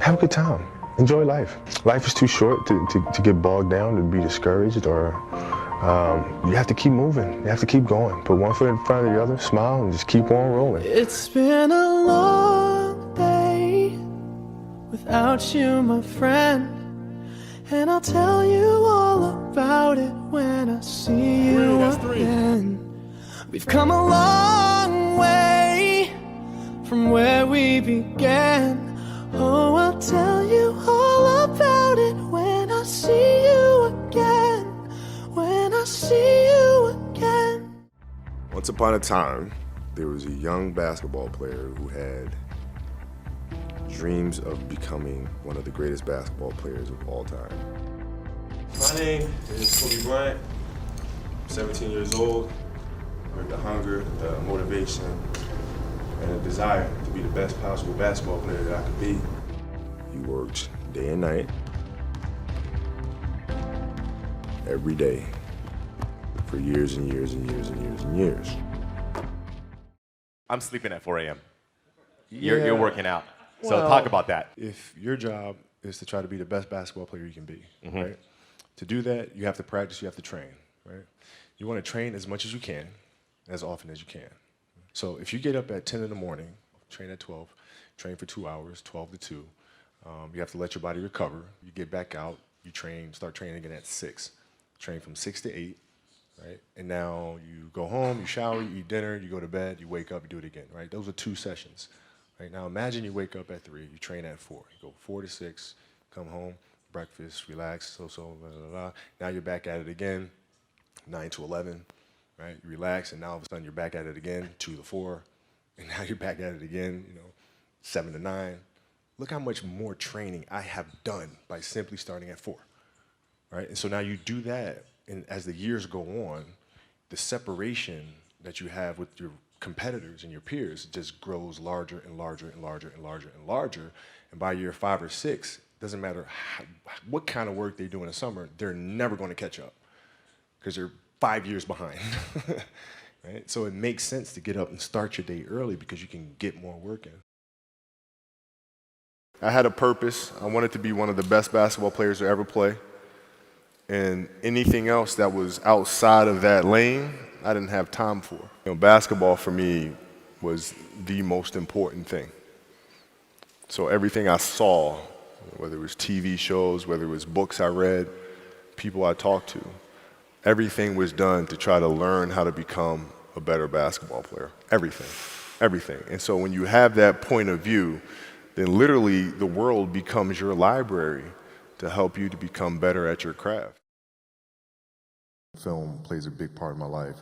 have a good time. Enjoy life. Life is too short to get bogged down and be discouraged, or you have to keep moving. You have to keep going. Put one foot in front of the other, smile, and just keep on rolling. It's been a long day without you, my friend, and I'll tell you all about it when I see you again. We've come a long way from where we began. Oh, I'll tell you all about it when I see you again. When I see you again. Once upon a time, there was a young basketball player who had dreams of becoming one of the greatest basketball players of all time. My name is Kobe Bryant. I'm 17 years old. With the hunger, the motivation, and a desire to be the best possible basketball player that I could be. You worked day and night, every day, for years and years and years and years and years. I'm sleeping at 4 a.m. You're working out. So talk about that. If your job is to try to be the best basketball player you can be, right? To do that, you have to practice, you have to train, right? You want to train as much as you can, as often as you can. So if you get up at 10 in the morning, train at 12, train for 2 hours, 12 to 2, you have to let your body recover. You get back out, you train, start training again at 6. Train from 6 to 8, right? And now you go home, you shower, you eat dinner, you go to bed, you wake up, you do it again, right? Those are 2 sessions, right? Now imagine you wake up at 3, you train at 4. You go 4 to 6, come home, breakfast, relax, blah, blah, blah. Now you're back at it again, 9 to 11, right? You relax, and now all of a sudden you're back at it again, 2 to 4, and now you're back at it again, 7 to 9. Look how much more training I have done by simply starting at 4, right? And so now you do that, and as the years go on, the separation that you have with your competitors and your peers just grows larger and larger and larger and larger and larger, and by year 5 or 6, doesn't matter what kind of work they do in the summer, they're never going to catch up because they're 5 years behind, right? So it makes sense to get up and start your day early because you can get more work in. I had a purpose. I wanted to be one of the best basketball players to ever play. And anything else that was outside of that lane, I didn't have time for. Basketball for me was the most important thing. So everything I saw, whether it was TV shows, whether it was books I read, people I talked to, everything was done to try to learn how to become a better basketball player. Everything, everything. And so when you have that point of view, then literally the world becomes your library to help you to become better at your craft. Film plays a big part of my life.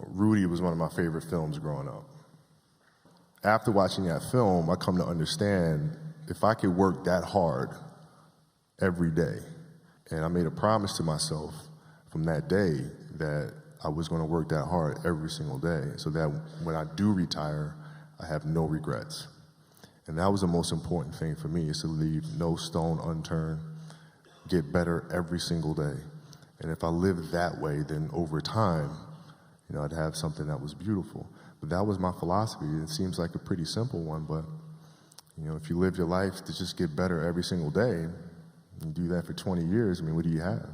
Rudy was one of my favorite films growing up. After watching that film, I come to understand if I could work that hard every day, and I made a promise to myself from that day that I was going to work that hard every single day so that when I do retire, I have no regrets. And that was the most important thing for me, is to leave no stone unturned, get better every single day. And if I lived that way, then over time, I'd have something that was beautiful. But that was my philosophy. It seems like a pretty simple one, but if you live your life to just get better every single day, and do that for 20 years, what do you have?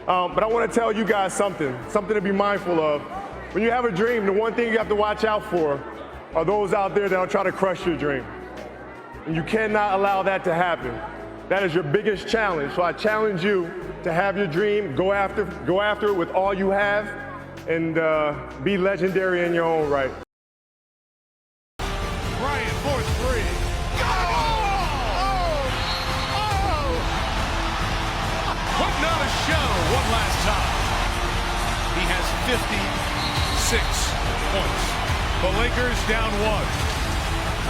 But I want to tell you guys something to be mindful of. When you have a dream, the one thing you have to watch out for are those out there that will try to crush your dream. And you cannot allow that to happen. That is your biggest challenge. So I challenge you to have your dream, go after it with all you have, and be legendary in your own right. Bryant for 3. Putting on a show one last time. He has 56 points. The Lakers down 1.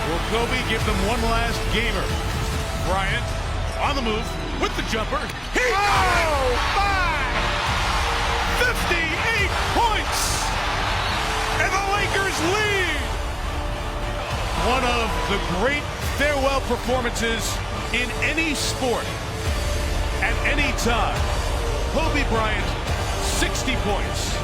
Will Kobe give them one last gamer? Bryant on the move with the jumper. He got it! 58 points! And the Lakers lead! One of the great farewell performances in any sport at any time. Kobe Bryant, 60 points.